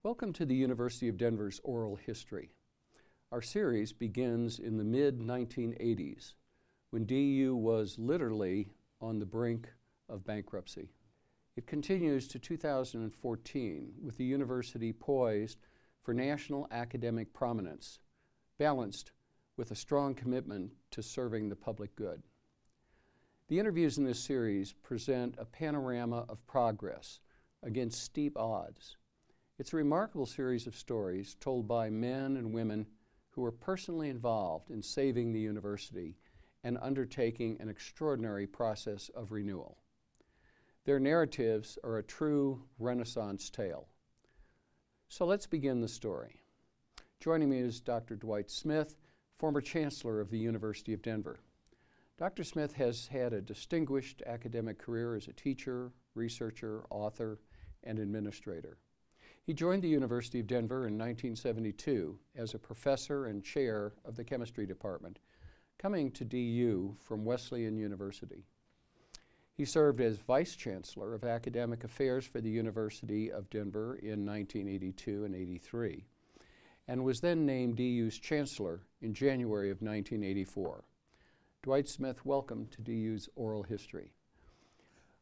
Welcome to the University of Denver's Oral History. Our series begins in the mid-1980s, when DU was literally on the brink of bankruptcy. It continues to 2014, with the university poised for national academic prominence, balanced with a strong commitment to serving the public good. The interviews in this series present a panorama of progress against steep odds. It's a remarkable series of stories told by men and women who were personally involved in saving the university and undertaking an extraordinary process of renewal. Their narratives are a true Renaissance tale. So let's begin the story. Joining me is Dr. Dwight Smith, former Chancellor of the University of Denver. Dr. Smith has had a distinguished academic career as a teacher, researcher, author, and administrator. He joined the University of Denver in 1972 as a professor and chair of the chemistry department, coming to DU from Wesleyan University. He served as Vice Chancellor of Academic Affairs for the University of Denver in 1982 and 83, and was then named DU's Chancellor in January of 1984. Dwight Smith, welcome to DU's Oral History.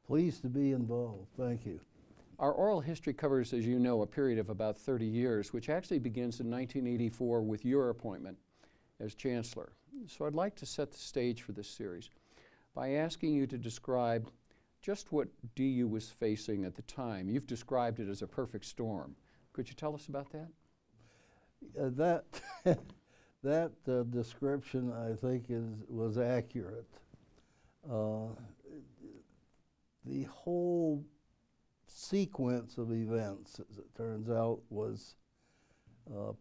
Pleased to be involved. Thank you. Our oral history covers, as you know, a period of about 30 years, which actually begins in 1984 with your appointment as Chancellor. So I'd like to set the stage for this series by asking you to describe just what DU was facing at the time. You've described it as a perfect storm. Could you tell us about that? That description, I think, was accurate. The whole sequence of events, as it turns out, was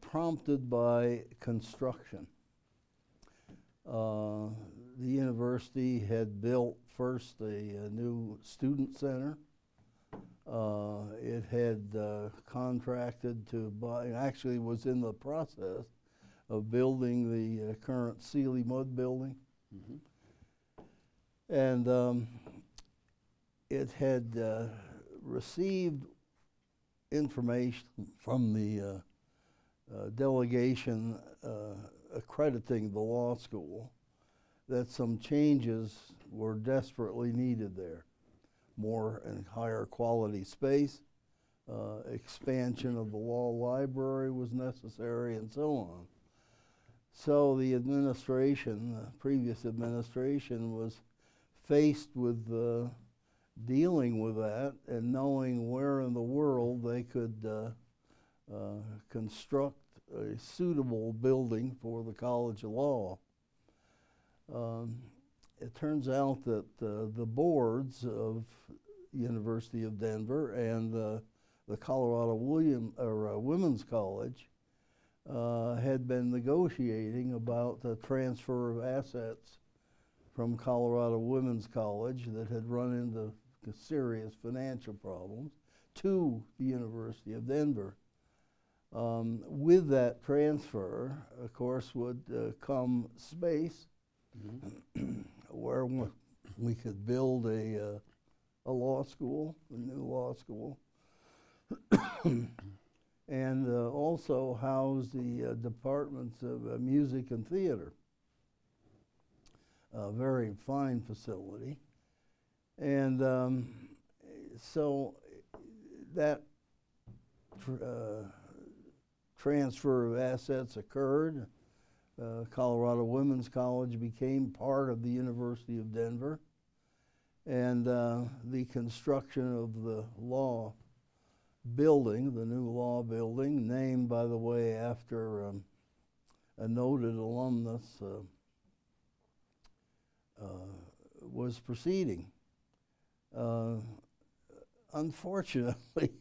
prompted by construction. The university had built first a new student center. It had contracted to buy, actually was in the process of building the current Sealy Mud building. Mm-hmm. And it had received information from the delegation accrediting the law school that some changes were desperately needed there. More and higher quality space, expansion of the law library was necessary, and so on. So the administration, the previous administration, was faced with dealing with that and knowing where in the world they could construct a suitable building for the College of Law. It turns out that the boards of University of Denver and the Colorado Women's College had been negotiating about the transfer of assets from Colorado Women's College that had run into serious financial problems to the University of Denver. With that transfer, of course, would come space. Mm-hmm. Where we could build a law school, a new law school, and also house the departments of music and theater. A very fine facility. And so that transfer of assets occurred. Colorado Women's College became part of the University of Denver, and the construction of the law building, the new law building, named, by the way, after a noted alumnus, was proceeding. Unfortunately,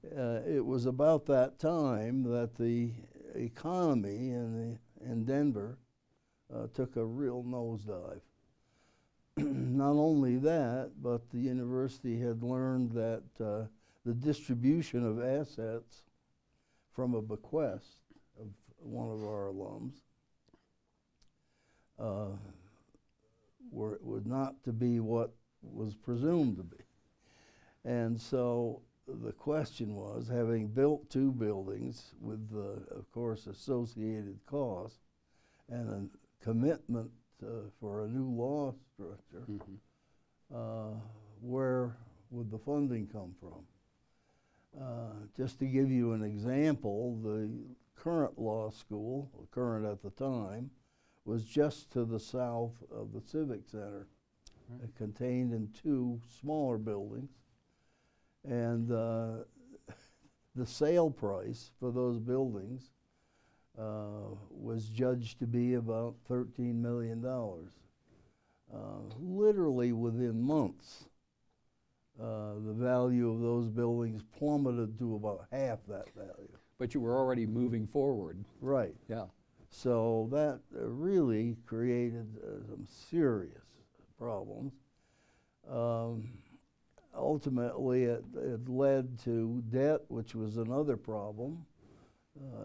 it was about that time that the economy in Denver took a real nosedive. Not only that, but the university had learned that the distribution of assets from a bequest of one of our alums was not to be what was presumed to be. And so the question was, having built 2 buildings with, of course, associated costs and a commitment for a new law structure, where would the funding come from? Just to give you an example, the current law school, current at the time, was just to the south of the Civic Center, contained in 2 smaller buildings. And the sale price for those buildings was judged to be about $13 million. Literally within months, the value of those buildings plummeted to about half that value. But you were already moving forward. Right. Yeah. So that really created some serious problems. Ultimately, it led to debt, which was another problem.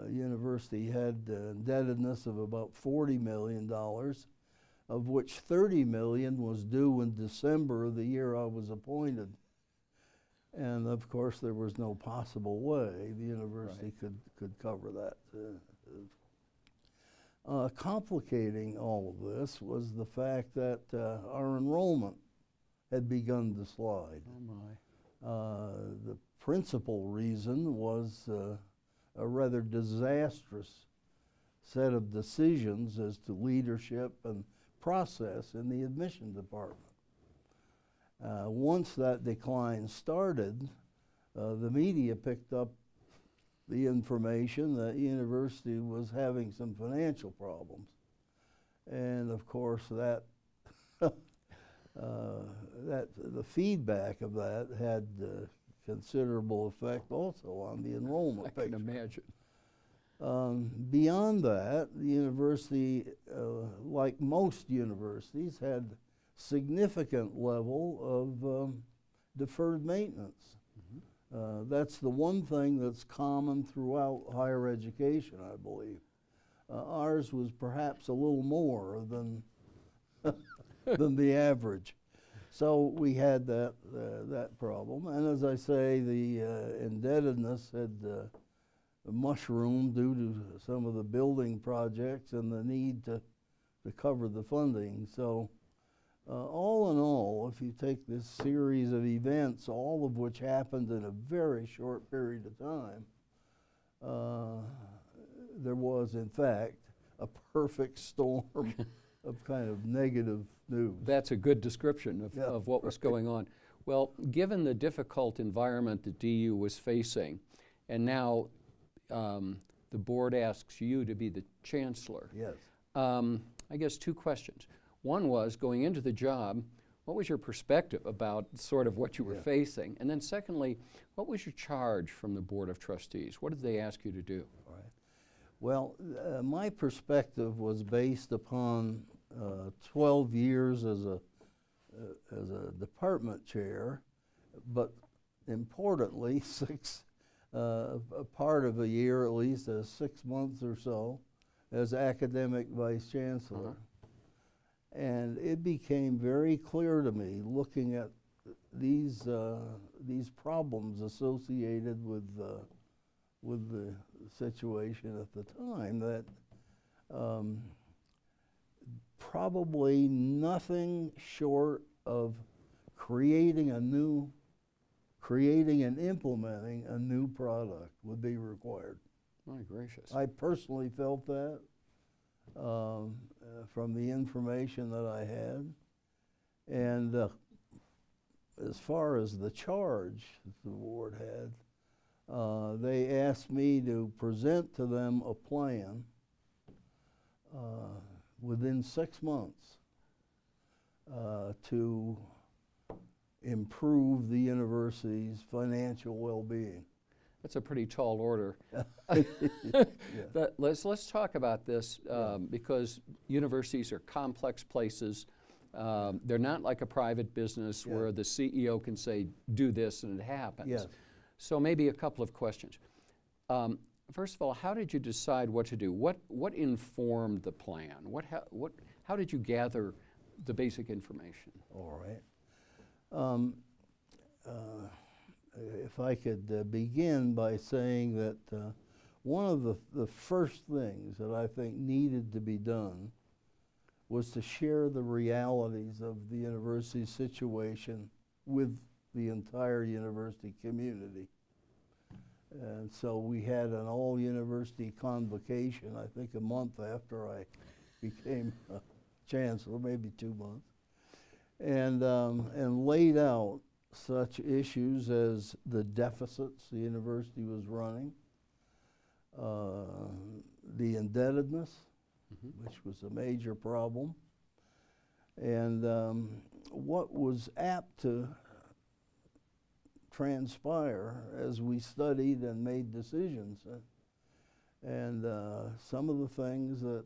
University had indebtedness of about $40 million, of which $30 million was due in December of the year I was appointed. And of course, there was no possible way the university could cover that. Complicating all of this was the fact that our enrollment had begun to slide. Oh my. The principal reason was a rather disastrous set of decisions as to leadership and process in the admission department. Once that decline started, the media picked up the information that the university was having some financial problems. And of course that, the feedback of that had considerable effect also on the enrollment picture. I can imagine. Beyond that, the university, like most universities, had significant level of deferred maintenance. That's the one thing that's common throughout higher education, I believe. Ours was perhaps a little more than than the average. So we had that problem. And as I say, the indebtedness had mushroomed due to some of the building projects and the need to cover the funding. So all in all, if you take this series of events, all of which happened in a very short period of time, there was, in fact, a perfect storm of kind of negative news. That's a good description of what was going on. Well, given the difficult environment that DU was facing, and now the board asks you to be the chancellor. Yes. I guess 2 questions. One was, going into the job, what was your perspective about sort of what you were facing? And then secondly, what was your charge from the Board of Trustees? What did they ask you to do? All right. Well, my perspective was based upon 12 years as a department chair, but importantly, a part of a year, at least 6 months or so, as academic vice chancellor. And it became very clear to me, looking at these problems associated with the situation at the time, that probably nothing short of creating and implementing a new product would be required. My gracious. I personally felt that from the information that I had. And as far as the charge that the board had, they asked me to present to them a plan within 6 months to improve the university's financial well-being. That's a pretty tall order. Let's talk about this because universities are complex places. They're not like a private business where the CEO can say, do this, and it happens. Yes. So maybe a couple of questions. First of all, how did you decide what to do? What informed the plan? How did you gather the basic information? All right. if I could begin by saying that one of the first things that I think needed to be done was to share the realities of the university situation with the entire university community. And so we had an all-university convocation, I think a month after I became chancellor, maybe 2 months, and laid out such issues as the deficits the university was running, the indebtedness, which was a major problem, and what was apt to transpire as we studied and made decisions. And some of the things that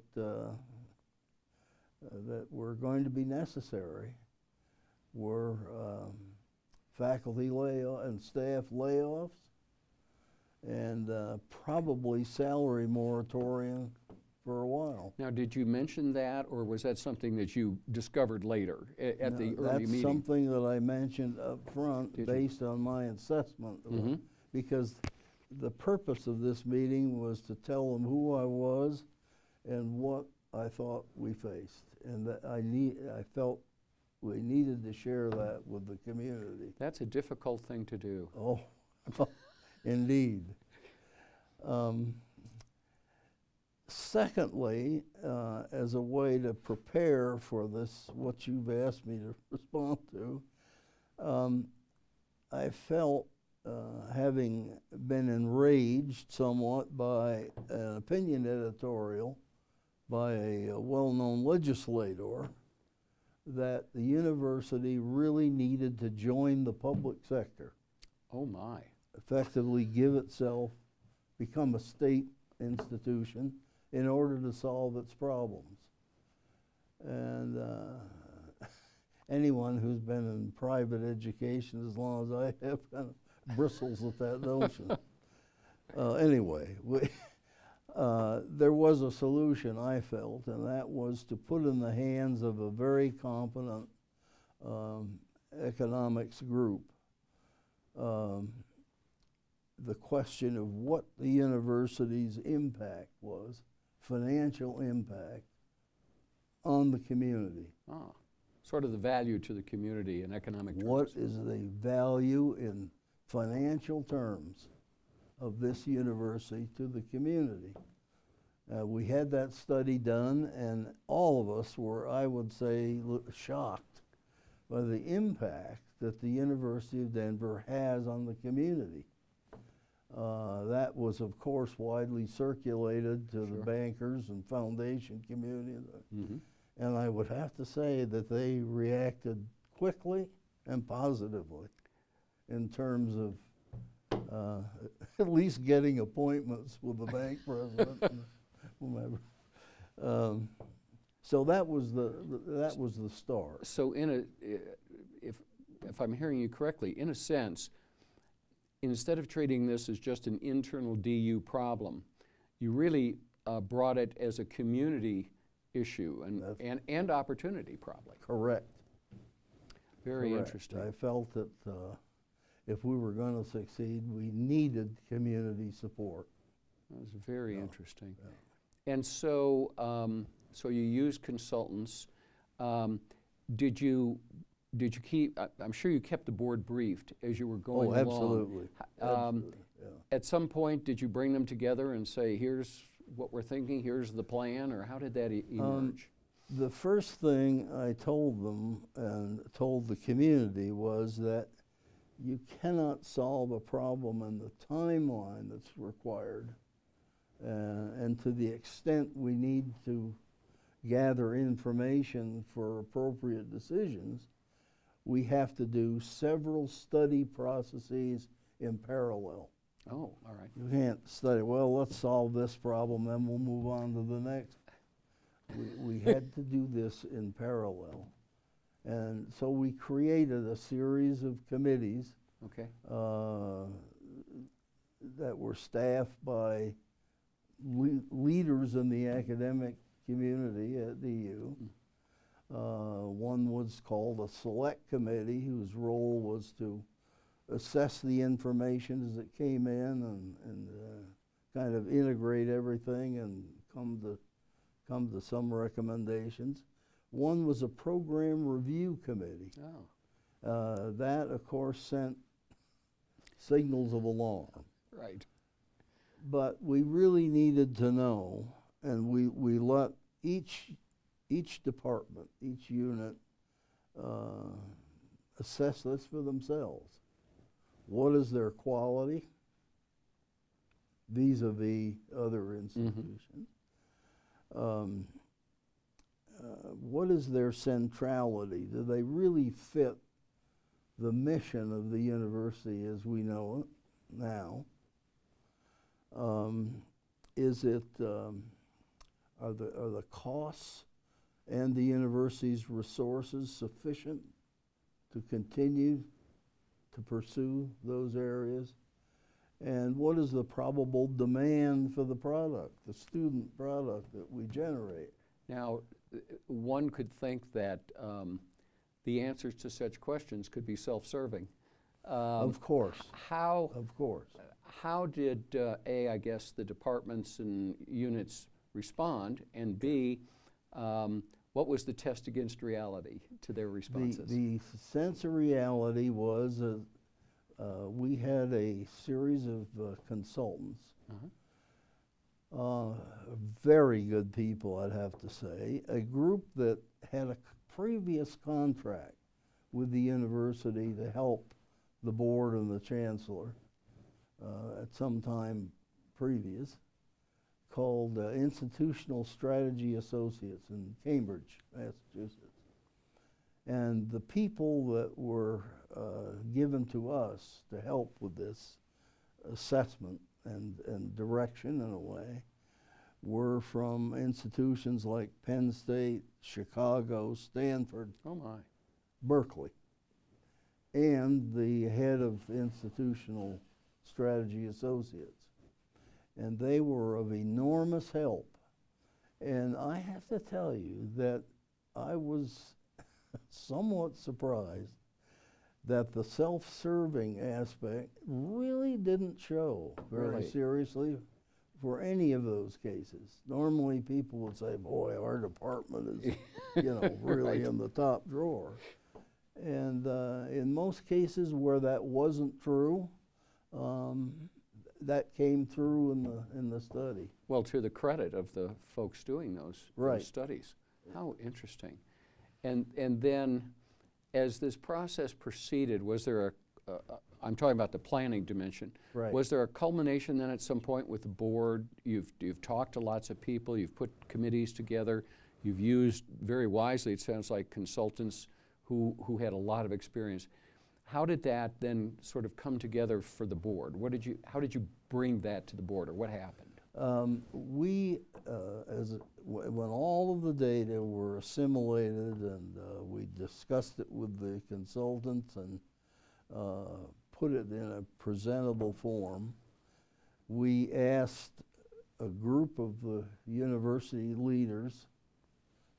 that were going to be necessary were faculty and staff layoffs, and probably salary moratorium for a while. Now, did you mention that, or was that something that you discovered later at the early meeting? That's something that I mentioned up front based on my assessment, because the purpose of this meeting was to tell them who I was and what I thought we faced, and that I felt we needed to share that with the community. That's a difficult thing to do. Oh, indeed. Secondly, as a way to prepare for this, what you've asked me to respond to, I felt, having been enraged somewhat by an opinion editorial by a well-known legislator, that the university really needed to join the public sector. Oh my. Effectively give itself, become a state institution in order to solve its problems. And anyone who's been in private education as long as I have kind of bristles at that notion. Anyway, there was a solution, I felt, and that was to put in the hands of a very competent economics group the question of what the university's impact was, financial impact on the community. Ah, sort of the value to the community in economic terms. What is the value in financial terms of this university to the community? We had that study done, and all of us were, I would say, shocked by the impact that the University of Denver has on the community. That was, of course, widely circulated to the bankers and foundation community. And I would have to say that they reacted quickly and positively in terms of at least getting appointments with the bank president and whomever. So that was the start. So if I'm hearing you correctly, in a sense, instead of treating this as just an internal DU problem, you really brought it as a community issue and opportunity, probably. Correct. Very Correct. interesting. I felt that if we were going to succeed, we needed community support. That was very interesting. Yeah. And so, so you used consultants. Did you keep? I'm sure you kept the board briefed as you were going along. Absolutely. Absolutely. Yeah. At some point, did you bring them together and say, "Here's what we're thinking. Here's the plan," or how did that emerge? The first thing I told them and told the community was that you cannot solve a problem in the timeline that's required. And to the extent we need to gather information for appropriate decisions, we have to do several study processes in parallel. Oh, all right. You can't study, well, let's solve this problem, then we'll move on to the next. We had to do this in parallel. And so we created a series of committees that were staffed by leaders in the academic community at DU. One was called a select committee, whose role was to assess the information as it came in and kind of integrate everything and come to some recommendations. One was a program review committee. Oh. That, of course, sent signals of alarm. Right. But we really needed to know, and we let each department, each unit, assess this for themselves. What is their quality vis-a-vis other institutions? What is their centrality? Do they really fit the mission of the university as we know it now? Is it, are the costs and the university's resources sufficient to continue to pursue those areas? And what is the probable demand for the product, the student product that we generate? Now, one could think that the answers to such questions could be self-serving. Of course. How? Of course. How did I guess the departments and units respond, and B, what was the test against reality to their responses? The sense of reality was we had a series of consultants, very good people, I'd have to say, a group that had a previous contract with the university to help the board and the chancellor at some time previous, called Institutional Strategy Associates in Cambridge, Massachusetts. And the people that were given to us to help with this assessment and direction in a way were from institutions like Penn State, Chicago, Stanford, Oh my. Berkeley, and the head of Institutional Strategy Associates. And they were of enormous help. And I have to tell you that I was somewhat surprised that the self-serving aspect really didn't show very Really? seriously for any of those cases. Normally people would say, boy, our department is, you know, really Right. in the top drawer. And in most cases where that wasn't true, that came through in the study. Well, to the credit of the folks doing those Right. studies. How interesting. And then, as this process proceeded, was there I'm talking about the planning dimension. Right. Was there a culmination then at some point with the board? You've talked to lots of people, you've put committees together, you've used very wisely, it sounds like, consultants who had a lot of experience. How did that then sort of come together for the board? How did you bring that to the board, or what happened? When all of the data were assimilated and we discussed it with the consultants and put it in a presentable form, we asked a group of the university leaders,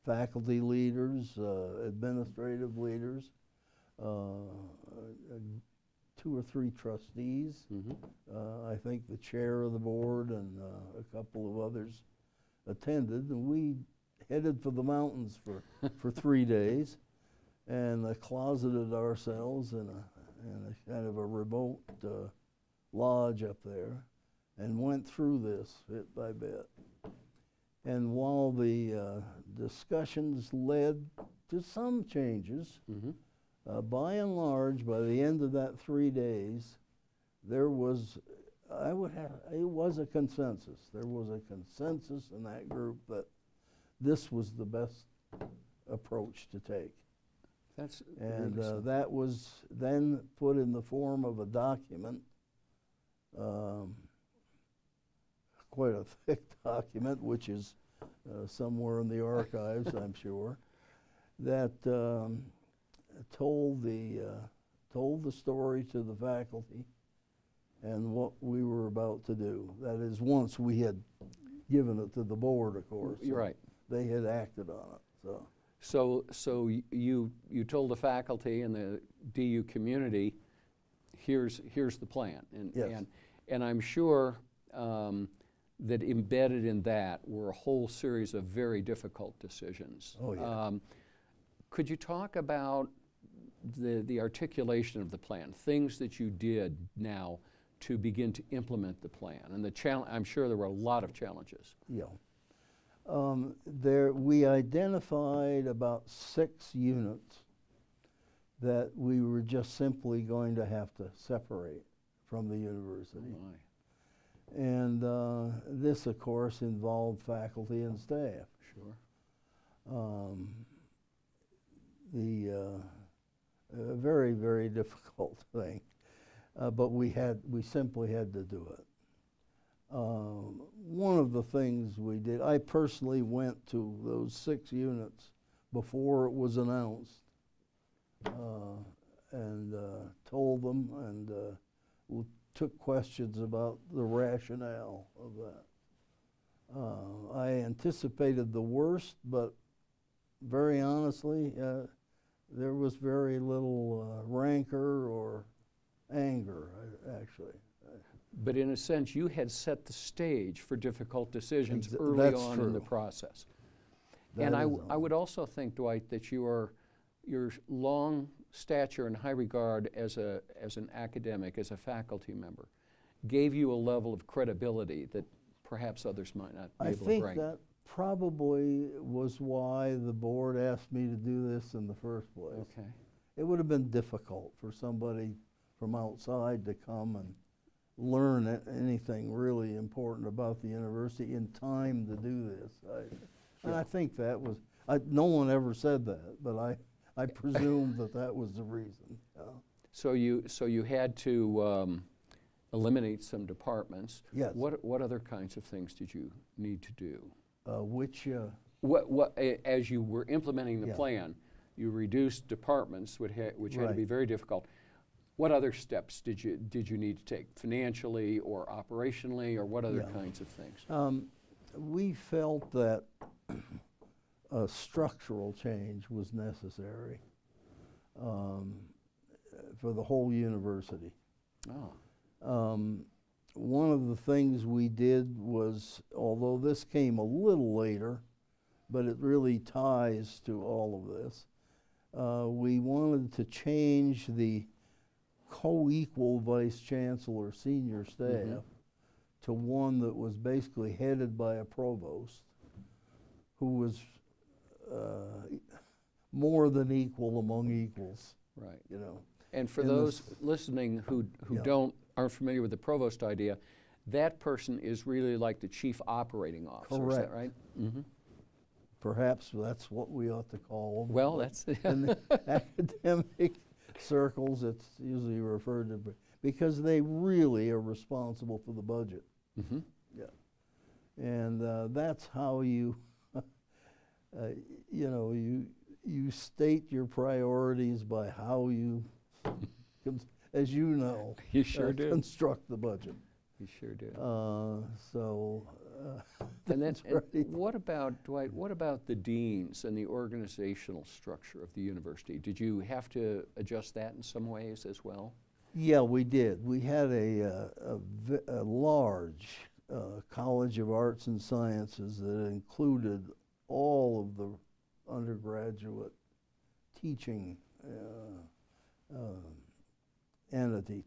faculty leaders, administrative leaders, 2 or 3 trustees, I think the chair of the board and a couple of others attended, and we headed for the mountains for 3 days and closeted ourselves in a kind of a remote lodge up there and went through this bit by bit. And while the discussions led to some changes, by and large, by the end of that 3 days, there was, it was a consensus. There was a consensus in that group that this was the best approach to take. And that was then put in the form of a document, quite a thick document, which is somewhere in the archives, I'm sure, that told the story to the faculty and what we were about to do. That is, once we had given it to the board, of course. You're right. They had acted on it. So you told the faculty and the DU community, here's the plan. Yes. And I'm sure that embedded in that were a whole series of very difficult decisions. Oh, yeah. Could you talk about the articulation of the plan, things that you did now to begin to implement the plan? And I'm sure there were a lot of challenges. Yeah. We identified about 6 units that we were just simply going to have to separate from the university. Oh my. And this, of course, involved faculty and staff. Sure. A very, very difficult thing, but we simply had to do it. One of the things we did, I personally went to those 6 units before it was announced, and told them, and took questions about the rationale of that. I anticipated the worst, but very honestly, there was very little rancor or anger, actually. But in a sense, you had set the stage for difficult decisions early That's on true. in the process. That And is I would also think, Dwight, that your long stature and high regard as an academic, as a faculty member, gave you a level of credibility that perhaps others might not be able to bring. I think that probably was why the board asked me to do this in the first place. Okay. It would have been difficult for somebody from outside to come and learn anything really important about the university in time to do this. And I think that was, no one ever said that, but I presume that was the reason. So you had to eliminate some departments. Yes. What other kinds of things did you need to do? As you were implementing the plan, you reduced departments, which had to be very difficult. What other steps did you need to take, financially or operationally, or what other kinds of things? We felt that a structural change was necessary for the whole university. Oh. One of the things we did was, although this came a little later, but it really ties to all of this, we wanted to change the co-equal vice chancellor senior staff to one that was basically headed by a provost who was more than equal among equals. Right. You know. And for those listening who aren't familiar with the provost idea, that person is really like the chief operating officer. Correct. Is that right? Mm-hmm. Perhaps that's what we ought to call them. Well, that's in the academic circles, it's usually referred to because they really are responsible for the budget. Mm-hmm. Yeah, and that's how you, you state your priorities by how you, as you know, you sure do construct the budget. You sure do. And that's right. What about, Dwight, what about the deans and the organizational structure of the university? Did you have to adjust that in some ways as well? Yeah, we did. We had a large College of Arts and Sciences that included all of the undergraduate teaching entities.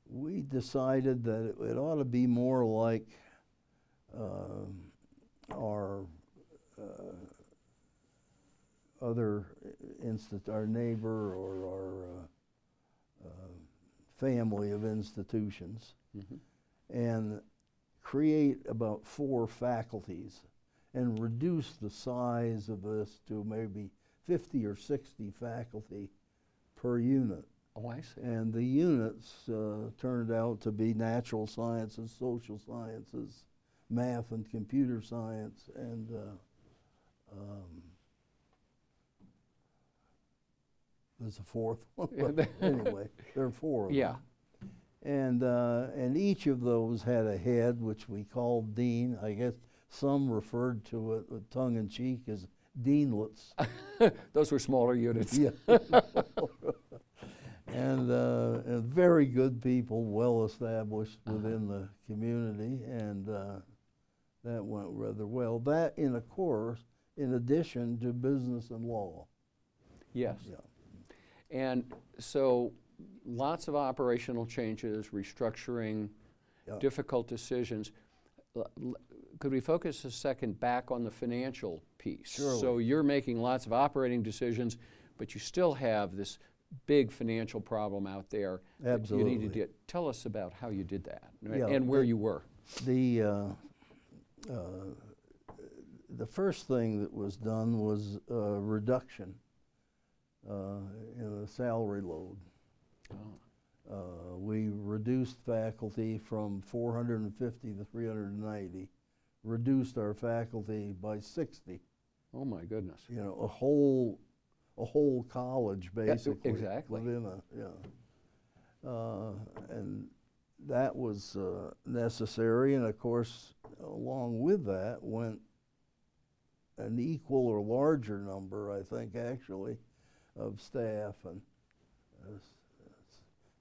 We decided that it ought to be more like our our neighbor or our family of institutions, and create about 4 faculties and reduce the size of this to maybe 50 or 60 faculty per unit. Oh, I see. And the units turned out to be natural sciences, social sciences, math and computer science, and there's a 4th one. But anyway, there are 4 of them. And each of those had a head, which we called dean. I guess some referred to it with tongue-in-cheek as deanlets. Those were smaller units. Yeah. and very good people, well established within the community, and that went rather well. That, of course, in addition to business and law. Yes. Yeah. And so lots of operational changes, restructuring, difficult decisions. Could we focus a second back on the financial piece? Surely. So you're making lots of operating decisions, but you still have this big financial problem out there. Absolutely. You need to tell us about how you did that, Yeah, and where you were. The first thing that was done was a reduction in the salary load. We reduced faculty from 450 to 390, reduced our faculty by 60. Oh my goodness. You know, a whole college basically. Exactly. Within and that was necessary, and of course, along with that went an equal or larger number, I think, actually, of staff and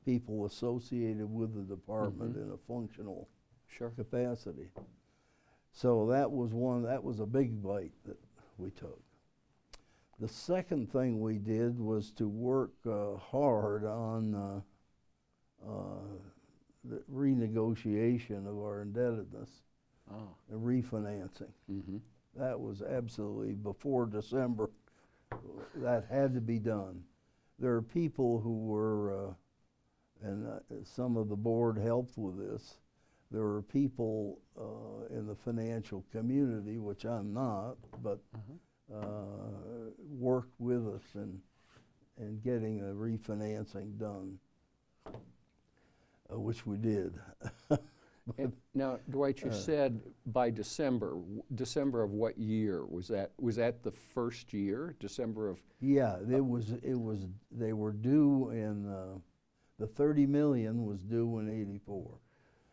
people associated with the department in a functional capacity. So that was a big bite that we took. The second thing we did was to work hard on the renegotiation of our indebtedness, the refinancing. That was absolutely before December. That had to be done. There are people who were, and some of the board helped with this, there were people in the financial community, which I'm not, but worked with us in getting a refinancing done, which we did. Now, Dwight, you said by December. December of what year was that? Was that the first year, December of? Yeah, it was. They were due in the 30 million was due in '84.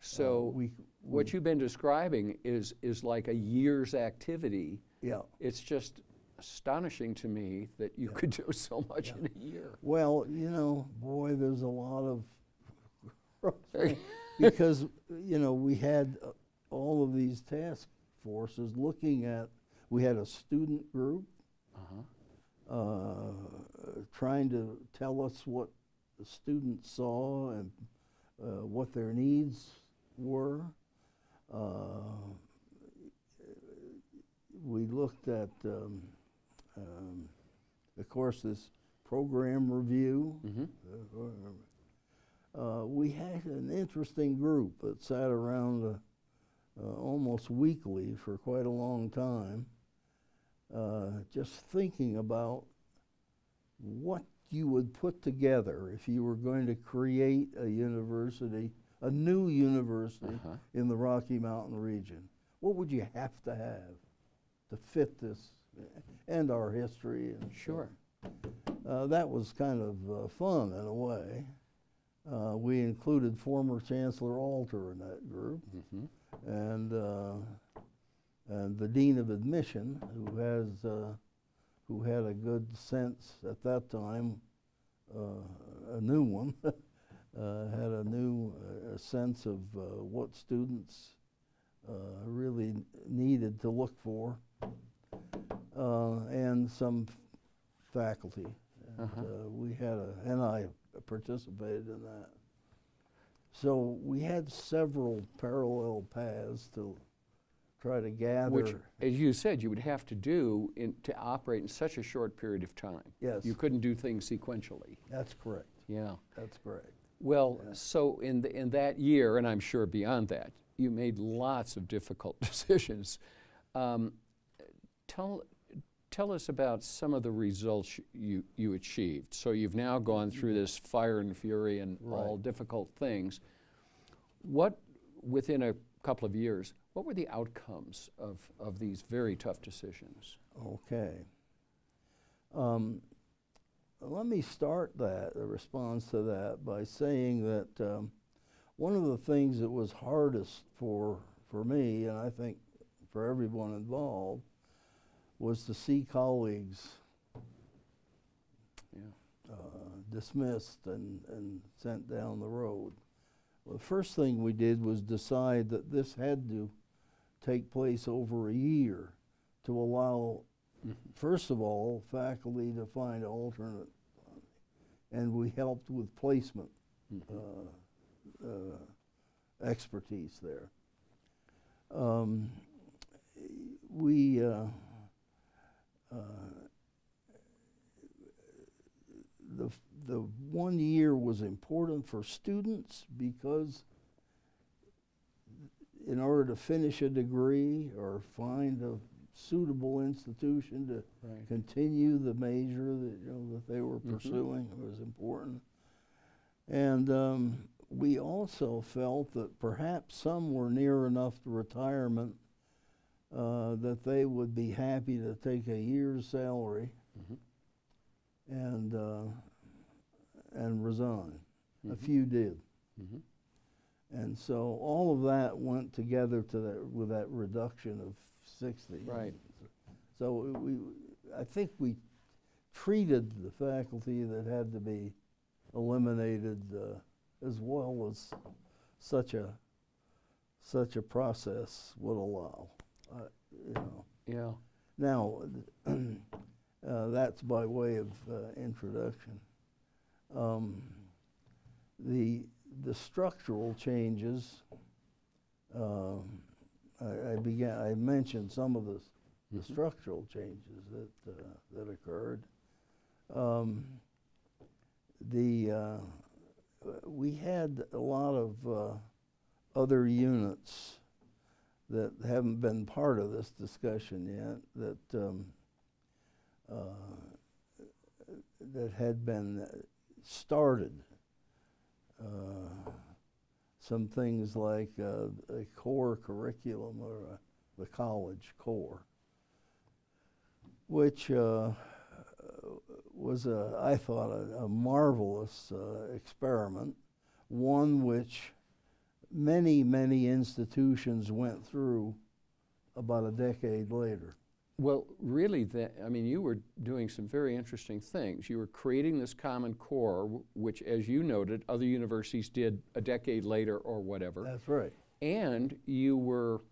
So what you've been describing is like a year's activity. Yeah. It's just astonishing to me that you could do so much in a year. Well, you know, boy, there's a lot of because, you know, we had all of these task forces looking at, we had a student group trying to tell us what the students saw and what their needs were. We looked at, of course, this program review. We had an interesting group that sat around almost weekly for quite a long time, just thinking about what you would put together if you were going to create a university, a new university in the Rocky Mountain region. What would you have to fit this and our history? And sure. That was kind of fun in a way. We included former Chancellor Alter in that group, and the Dean of Admission, who had a good sense at that time, a new one, had a new sense of what students really needed to look for, and some faculty. And, we had and I participated in that. So we had several parallel paths to try to gather. Which, as you said, you would have to do to operate in such a short period of time. Yes. You couldn't do things sequentially. That's correct. Yeah. That's correct. Well, so in that year, and I'm sure beyond that, you made lots of difficult decisions. Tell us about some of the results you achieved. So you've now gone through this fire and fury and all difficult things. What, within a couple of years, what were the outcomes of these very tough decisions? Okay. Let me start the response to that by saying that one of the things that was hardest for me, and I think for everyone involved, was to see colleagues dismissed and sent down the road. Well, the first thing we did was decide that this had to take place over a year to allow, first of all, faculty to find alternate, and we helped with placement expertise there. The 1 year was important for students because in order to finish a degree or find a suitable institution to continue the major that they were pursuing was important. And we also felt that perhaps some were near enough to retirement that they would be happy to take a year's salary and resign. A few did. And so all of that went together to with that reduction of 60. Right. So I think we treated the faculty that had to be eliminated as well as such a process would allow. Yeah. Now, that's by way of introduction. The structural changes, I mentioned some of the structural changes that occurred. We had a lot of other units that haven't been part of this discussion yet that had been started. Some things like a core curriculum or the college core, which was, I thought, a marvelous experiment, one which many, many institutions went through about a decade later. Well, really, I mean, you were doing some very interesting things. You were creating this common core, which, as you noted, other universities did a decade later or whatever. That's right. And you were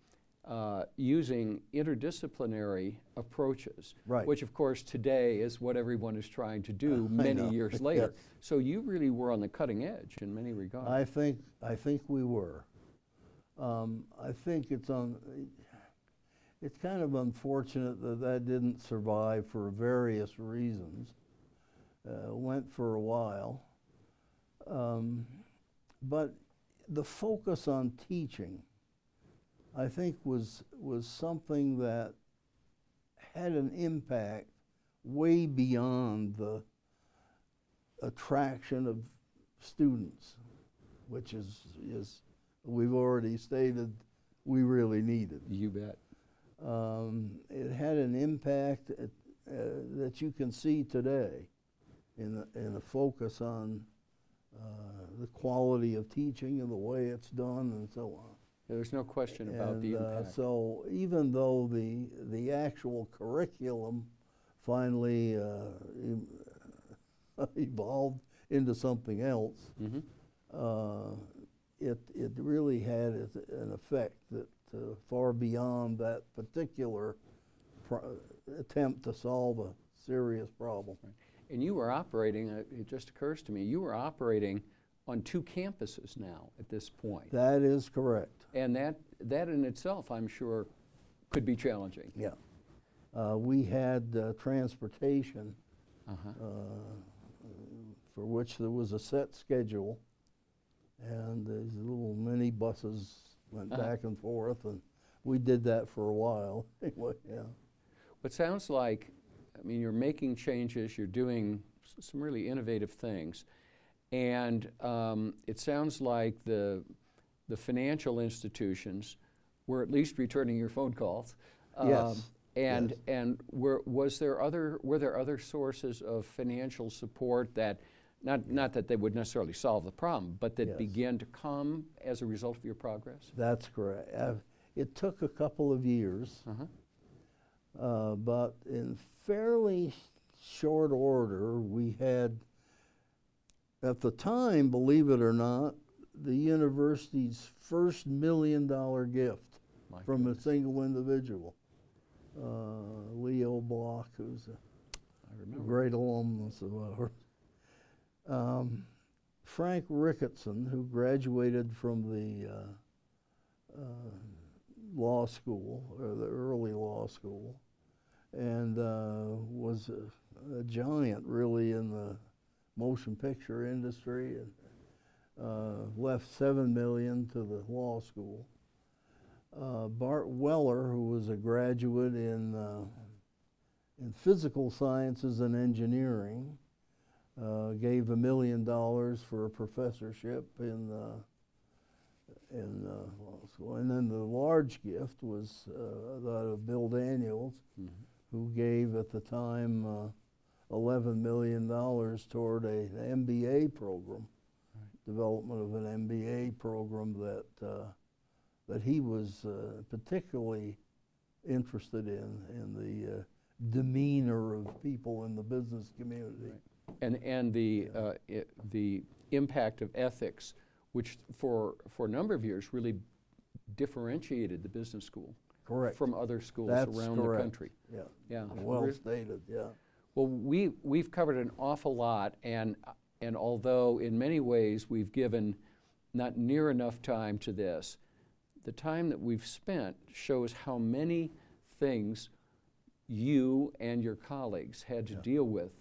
using interdisciplinary approaches, which, of course, today is what everyone is trying to do many years later. Yes. So you really were on the cutting edge in many regards. I think we were. I think it's kind of unfortunate that didn't survive for various reasons. Went for a while. But the focus on teaching, I think, was something that had an impact way beyond the attraction of students, which is we've already stated we really needed. You bet. It had an impact that you can see today in the focus on the quality of teaching and the way it's done and so on. There's no question about the impact. So even though the actual curriculum finally evolved into something else, it really had an effect that far beyond that particular attempt to solve a serious problem. Right. And you were operating, it just occurs to me, you were operating on 2 campuses now at this point. That is correct. And that in itself, I'm sure, could be challenging. Yeah. We had transportation for which there was a set schedule, and these little mini buses went back and forth, and we did that for a while. Anyway, yeah. It sounds like, I mean, you're making changes, you're doing some really innovative things, and it sounds like the financial institutions were at least returning your phone calls. Yes. And were there other sources of financial support that, not that they would necessarily solve the problem, but that began to come as a result of your progress? That's correct. It took a couple of years, but in fairly short order, we had at the time, believe it or not, the university's first $1 million gift from a single individual. Leo Block, who's a great alumnus of ours. Frank Ricketson, who graduated from the law school, or the early law school, and was a giant really in the motion picture industry, and left $7 million to the law school. Bart Weller, who was a graduate in physical sciences and engineering, gave $1 million for a professorship in law school. And then the large gift was that of Bill Daniels, who gave at the time $11 million toward an MBA program, development of an MBA program that he was particularly interested in the demeanor of people in the business community. And the impact of ethics, which for a number of years really differentiated the business school from other schools around the country. Yeah. Well stated. Yeah. Well, we've covered an awful lot, and although in many ways we've given not near enough time to this, the time that we've spent shows how many things you and your colleagues had to deal with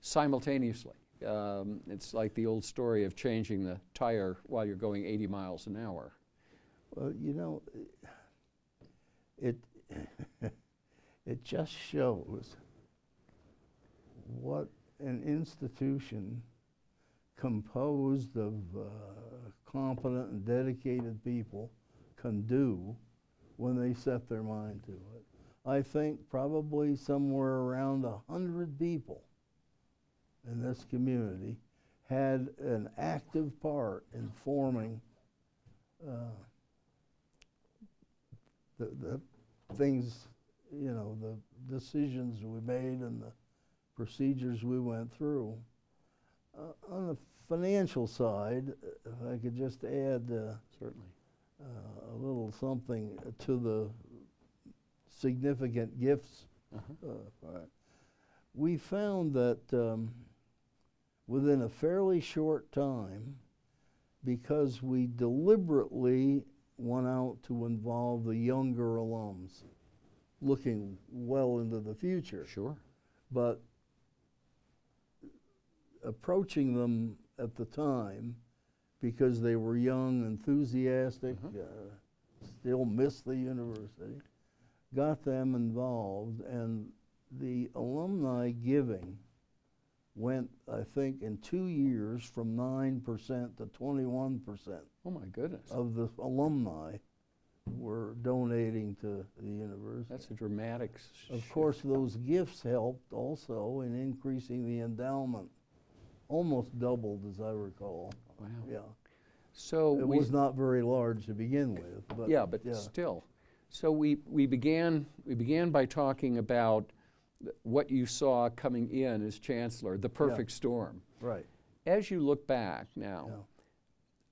simultaneously. It's like the old story of changing the tire while you're going 80 miles an hour. Well, you know, it just shows what an institution composed of competent and dedicated people can do when they set their mind to it. I think probably somewhere around 100 people in this community had an active part in forming the things, you know, the decisions we made and the procedures we went through. On the financial side, if I could just add certainly a little something to the significant gifts. We found that within a fairly short time, because we deliberately went out to involve the younger alums, looking well into the future. Sure. But approaching them at the time, because they were young, enthusiastic, still missed the university, got them involved, and the alumni giving went, I think, in 2 years from 9% to 21%. Oh my goodness. Of the alumni were donating to the university. That's a dramatic Of course, those gifts helped also in increasing the endowment. Almost doubled, as I recall. Wow. Yeah. So it was not very large to begin with. But but still. So we began by talking about what you saw coming in as Chancellor, the perfect storm. Right. As you look back now,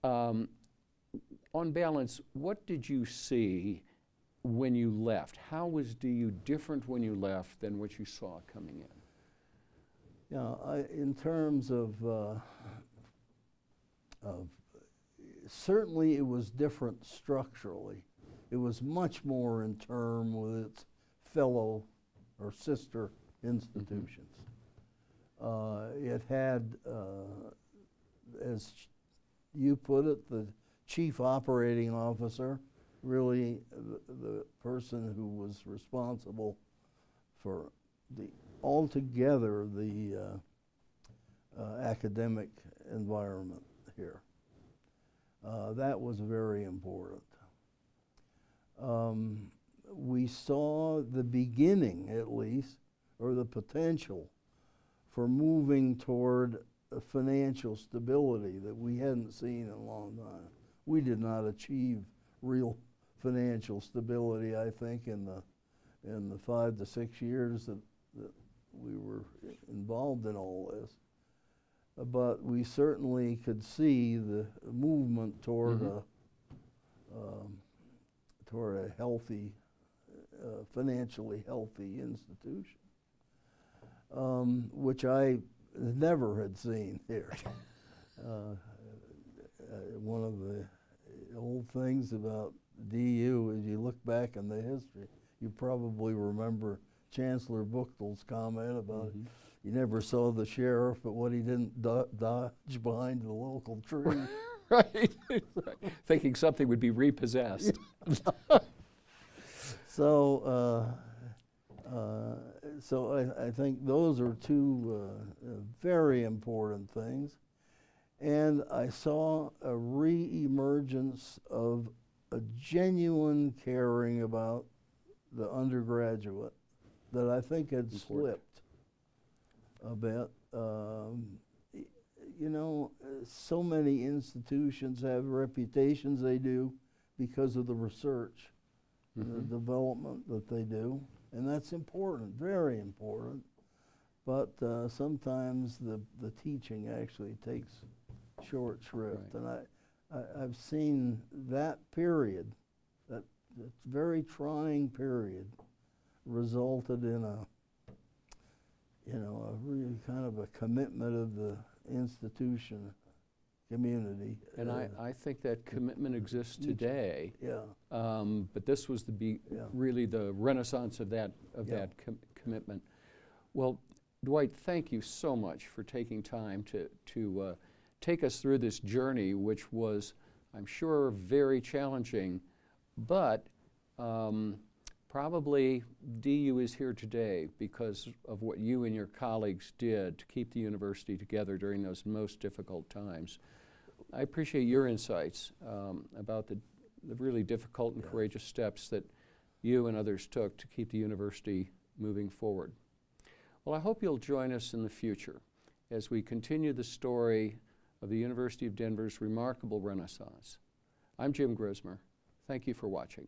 on balance, what did you see when you left? How was DU different when you left than what you saw coming in? Yeah, in terms of certainly it was different structurally. It was much more in term with its fellow or sister institutions. It had, as you put it, the chief operating officer, really the person who was responsible for altogether the academic environment here. That was very important. We saw the beginning, at least, or the potential for moving toward a financial stability that we hadn't seen in a long time. We did not achieve real financial stability, I think, in the 5 to 6 years that we were involved in all this. but we certainly could see the movement toward toward a healthy, financially healthy institution, which I never had seen here. One of the old things about DU is you look back in the history, you probably remember Chancellor Buchtel's comment about you never saw the sheriff, but what he didn't dodge behind the local tree. Right. Thinking something would be repossessed. So, I think those are two very important things. And I saw a re-emergence of a genuine caring about the undergraduate that I think had slipped a bit. You know, so many institutions have reputations they do because of the research, the development that they do, and that's important, very important. But sometimes the teaching actually takes short shrift, and I've seen that period, that very trying period, resulted in a, you know, a really kind of a commitment of the institution, community. And I think that commitment exists today. Yeah. But this was really the renaissance of that commitment. Well, Dwight, thank you so much for taking time to take us through this journey, which was, I'm sure, very challenging, but probably DU is here today because of what you and your colleagues did to keep the university together during those most difficult times. I appreciate your insights about the really difficult and courageous steps that you and others took to keep the university moving forward. Well, I hope you'll join us in the future as we continue the story of the University of Denver's remarkable renaissance. I'm Jim Grismer. Thank you for watching.